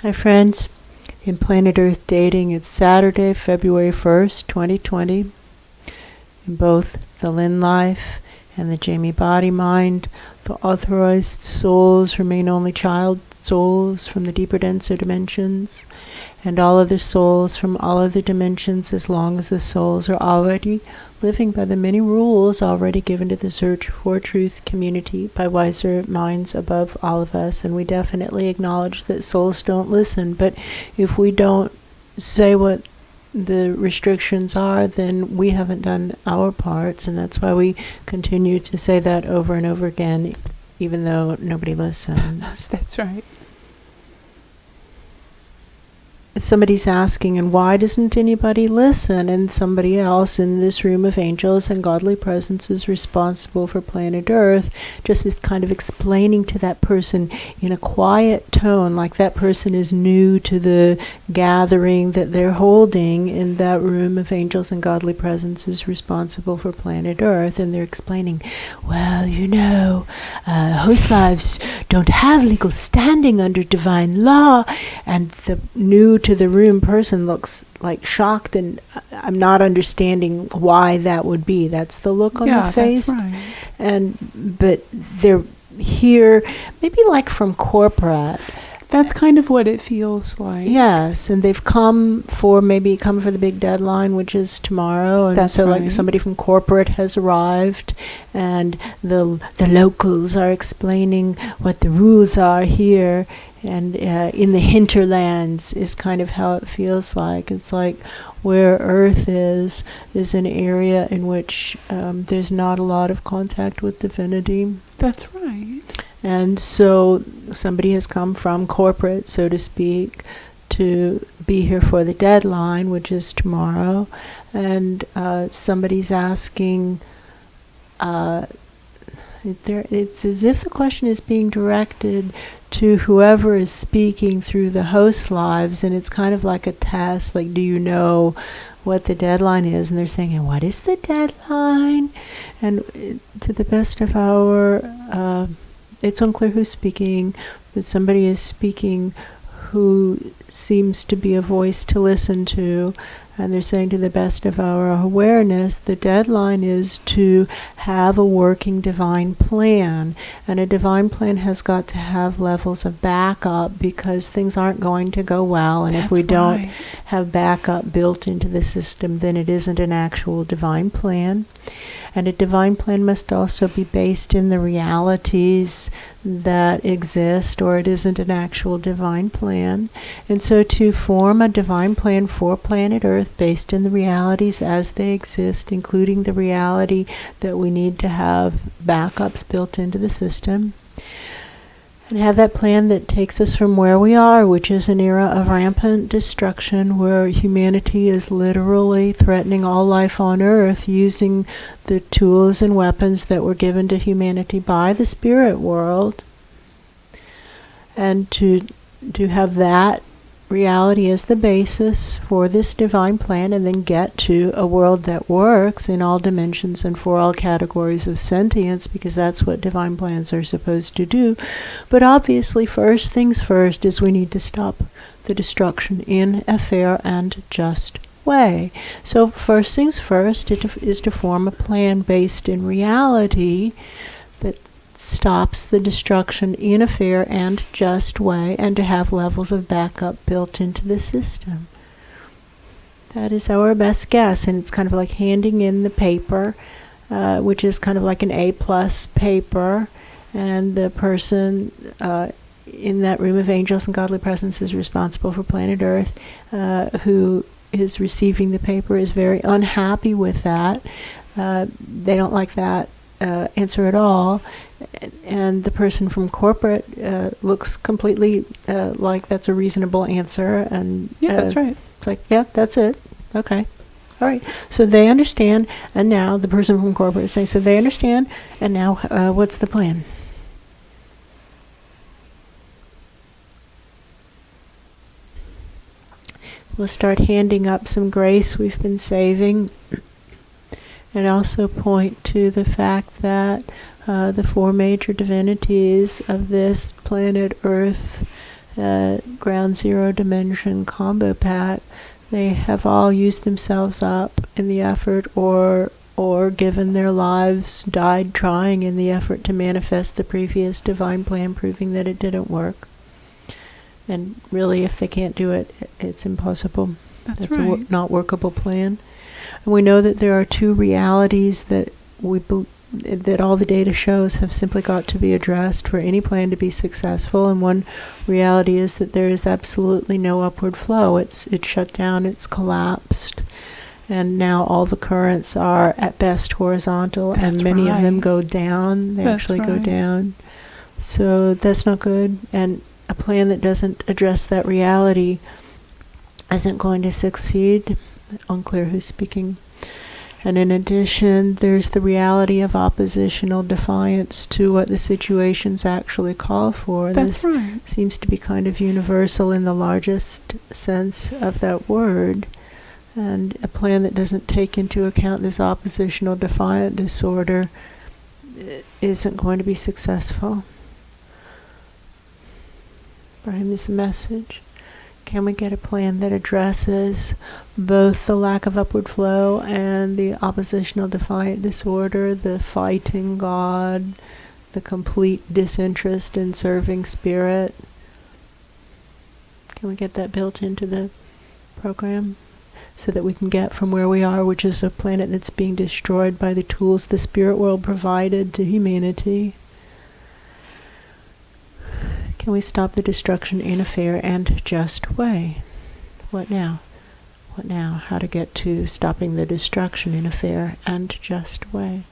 Hi friends, in Planet Earth Dating, it's Saturday, February 1st, 2020. In both the Lynn life and the Jamie body mind, the authorized souls remain only child souls from the deeper, denser dimensions, and all other souls from all other dimensions, as long as the souls are already living by the many rules already given to the Search for Truth community by wiser minds above all of us. And we definitely acknowledge that souls don't listen, but if we don't say what the restrictions are, then we haven't done our parts, and that's why we continue to say that over and over again, even though nobody listens. That's right. Somebody's asking, and why doesn't anybody listen? And somebody else in this room of angels and godly presences responsible for planet Earth just is kind of explaining to that person in a quiet tone, like that person is new to the gathering that they're holding in that room of angels and godly presences responsible for planet Earth. And they're explaining, well, host lives don't have legal standing under divine law. And the new to the room person looks like shocked, and I'm not understanding why that would be. That's the look on the face. That's right. But they're here maybe like from corporate. That's kind of what it feels like. Yes, and they've come for the big deadline, which is tomorrow. And that's so right. Like somebody from corporate has arrived, and the locals are explaining what the rules are here. And in the hinterlands is kind of how it feels like. It's like where Earth is an area in which there's not a lot of contact with divinity. That's right. And so somebody has come from corporate, so to speak, to be here for the deadline, which is tomorrow. And somebody's asking, it's as if the question is being directed to whoever is speaking through the host lives, and it's kind of like a test, like, do you know what the deadline is? And they're saying, and what is the deadline? And to the best of our, it's unclear who's speaking, but somebody is speaking who seems to be a voice to listen to. And they're saying, to the best of our awareness, the deadline is to have a working divine plan. And a divine plan has got to have levels of backup, because things aren't going to go well. And if we don't have backup built into the system, then it isn't an actual divine plan. And a divine plan must also be based in the realities that exist, or it isn't an actual divine plan. And so to form a divine plan for planet Earth based in the realities as they exist, including the reality that we need to have backups built into the system, and have that plan that takes us from where we are, which is an era of rampant destruction, where humanity is literally threatening all life on Earth using the tools and weapons that were given to humanity by the spirit world. And to have that reality as the basis for this divine plan, and then get to a world that works in all dimensions and for all categories of sentience, because that's what divine plans are supposed to do. But obviously, first things first is we need to stop the destruction in a fair and just way. So first things first is to form a plan based in reality that stops the destruction in a fair and just way, and to have levels of backup built into the system. That is our best guess, and it's kind of like handing in the paper, which is kind of like an A+ paper, and the person in that room of angels and godly presences responsible for planet Earth, who is receiving the paper, is very unhappy with that. They don't like that answer at all. And the person from corporate looks completely like that's a reasonable answer. And that's right. It's like, yeah, that's it. Okay. All right. So they understand. And now the person from corporate is saying, so they understand. And now what's the plan? We'll start handing up some grace we've been saving, and also point to the fact that the four major divinities of this planet Earth ground zero dimension combo pack, they have all used themselves up in the effort or given their lives, died trying in the effort to manifest the previous divine plan, proving that it didn't work. And really, if they can't do it, it's impossible. That's right. A not workable plan. And we know that there are two realities that that all the data shows have simply got to be addressed for any plan to be successful. And one reality is that there is absolutely no upward flow. It's shut down, it's collapsed. And now all the currents are at best horizontal, and many of them go down. They actually go down. So that's not good. And a plan that doesn't address that reality isn't going to succeed. Unclear who's speaking. And in addition, there's the reality of oppositional defiance to what the situations actually call for. That's this right. seems to be kind of universal in the largest sense of that word. And a plan that doesn't take into account this oppositional defiant disorder isn't going to be successful. Brahim is a message. Can we get a plan that addresses both the lack of upward flow and the oppositional defiant disorder, the fighting God, the complete disinterest in serving spirit? Can we get that built into the program so that we can get from where we are, which is a planet that's being destroyed by the tools the spirit world provided to humanity? Can we stop the destruction in a fair and just way? What now? What now? How to get to stopping the destruction in a fair and just way?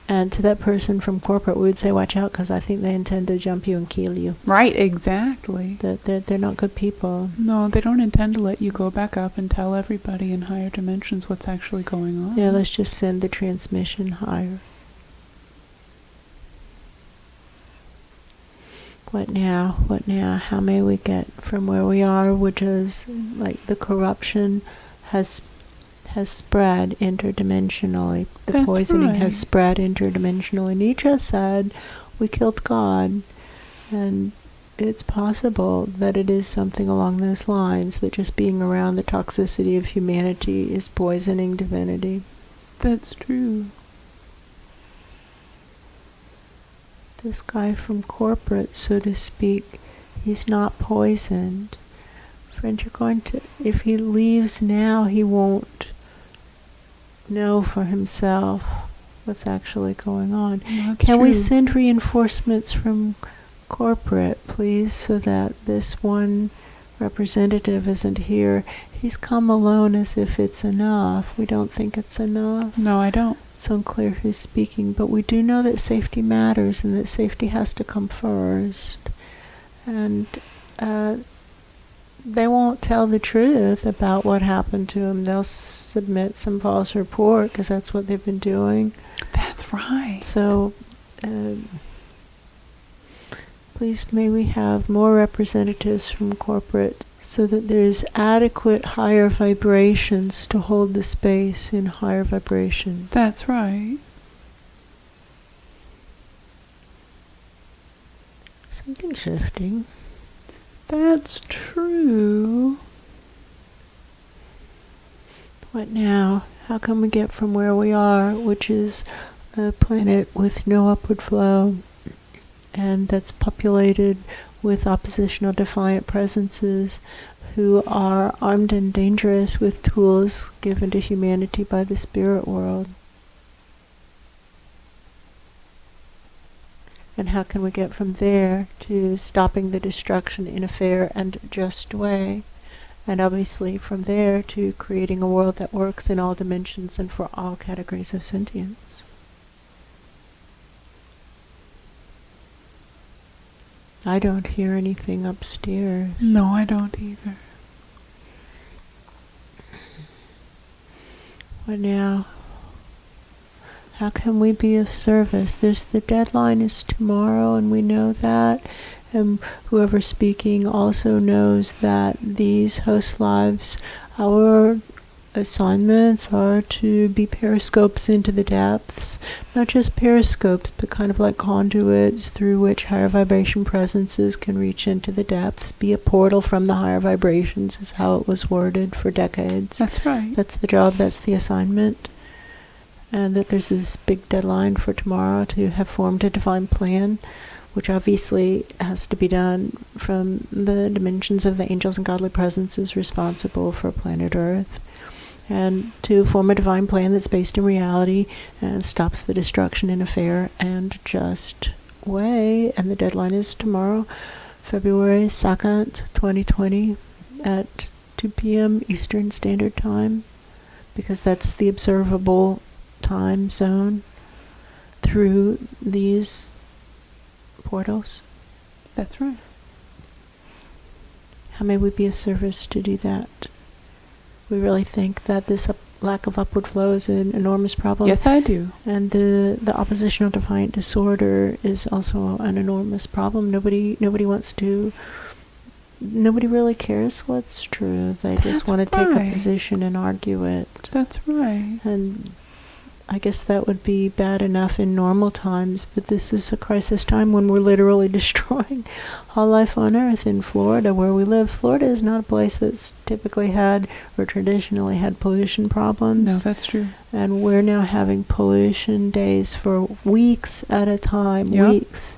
And to that person from corporate, we would say, watch out, because I think they intend to jump you and kill you. Right, exactly. They're not good people. No, they don't intend to let you go back up and tell everybody in higher dimensions what's actually going on. Yeah, let's just send the transmission higher. What now? What now? How may we get from where we are, which is like the corruption has spread interdimensionally. The poisoning has spread interdimensionally. Nietzsche said, we killed God. And it's possible that it is something along those lines, that just being around the toxicity of humanity is poisoning divinity. That's true. This guy from corporate, so to speak, he's not poisoned. Friend, you're going to, if he leaves now, he won't know for himself what's actually going on. Can we send reinforcements from corporate, please, so that this one representative isn't here? He's come alone as if it's enough. We don't think it's enough. No, I don't. It's unclear who's speaking, but we do know that safety matters and that safety has to come first. And they won't tell the truth about what happened to him. They'll submit some false report because that's what they've been doing. That's right. So please may we have more representatives from corporate so that there's adequate higher vibrations to hold the space in higher vibrations. That's right. Something shifting. That's true. What now? How can we get from where we are, which is a planet with no upward flow, and that's populated with oppositional defiant presences who are armed and dangerous with tools given to humanity by the spirit world? And how can we get from there to stopping the destruction in a fair and just way? And obviously from there to creating a world that works in all dimensions and for all categories of sentience. I don't hear anything upstairs. No, I don't either. What now? How can we be of service? The deadline is tomorrow, and we know that. And whoever's speaking also knows that these host lives, our assignments are to be periscopes into the depths. Not just periscopes, but kind of like conduits through which higher vibration presences can reach into the depths. Be a portal from the higher vibrations is how it was worded for decades. That's right. That's the job, that's the assignment. And that there's this big deadline for tomorrow to have formed a divine plan, which obviously has to be done from the dimensions of the angels and godly presences responsible for planet Earth. And to form a divine plan that's based in reality and stops the destruction in a fair and just way. And the deadline is tomorrow, February 2nd, 2020, at 2 p.m. Eastern Standard Time, because that's the observable time zone through these portals. That's right. How may we be of service to do that? We really think that this lack of upward flow is an enormous problem. Yes, I do. And the oppositional defiant disorder is also an enormous problem. Nobody really cares what's true. They just want to take a position and argue it. That's right. And I guess that would be bad enough in normal times, but this is a crisis time when we're literally destroying all life on Earth. In Florida, where we live, Florida is not a place that's typically had or traditionally had pollution problems. No, that's true. And we're now having pollution days for weeks at a time. Yep. Weeks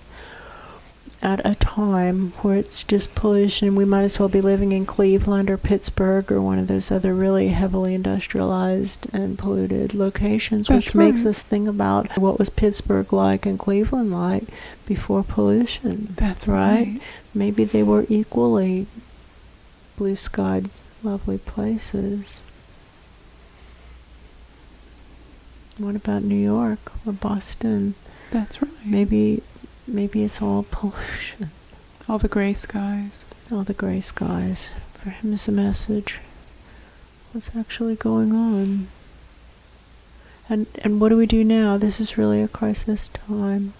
at a time where it's just pollution. We might as well be living in Cleveland or Pittsburgh or one of those other really heavily industrialized and polluted locations, That's which makes right. us think about what was Pittsburgh like and Cleveland like before pollution. That's right. Maybe they were equally blue-skied, lovely places. What about New York or Boston? That's right. Maybe it's all pollution. All the gray skies. All the gray skies. For him is a message. What's actually going on? And what do we do now? This is really a crisis time.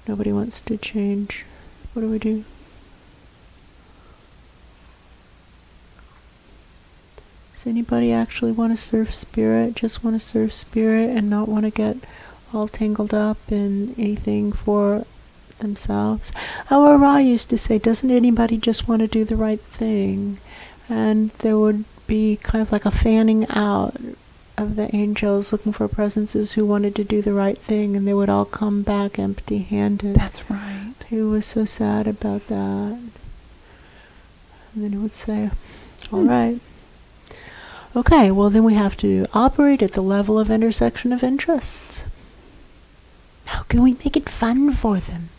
Nobody wants to change. What do we do? Does anybody actually want to serve spirit? Just want to serve spirit and not want to get all tangled up in anything for themselves? Our Ra used to say, doesn't anybody just want to do the right thing? And there would be kind of like a fanning out of the angels looking for presences who wanted to do the right thing, and they would all come back empty-handed. That's right. He was so sad about that. And then he would say, all right. Okay, well then we have to operate at the level of intersection of interests. How can we make it fun for them?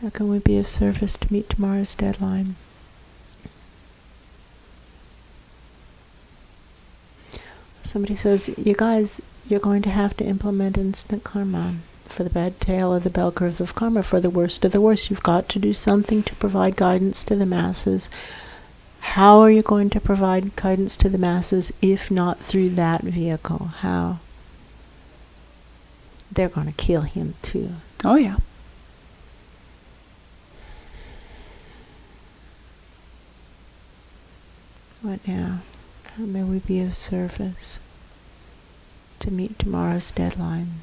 How can we be of service to meet tomorrow's deadline? Somebody says, you guys, you're going to have to implement instant karma. For the bad tail of the bell curve of karma, for the worst of the worst, you've got to do something to provide guidance to the masses. How are you going to provide guidance to the masses if not through that vehicle? How? They're going to kill him too. Oh, yeah. What now? How may we be of service to meet tomorrow's deadline?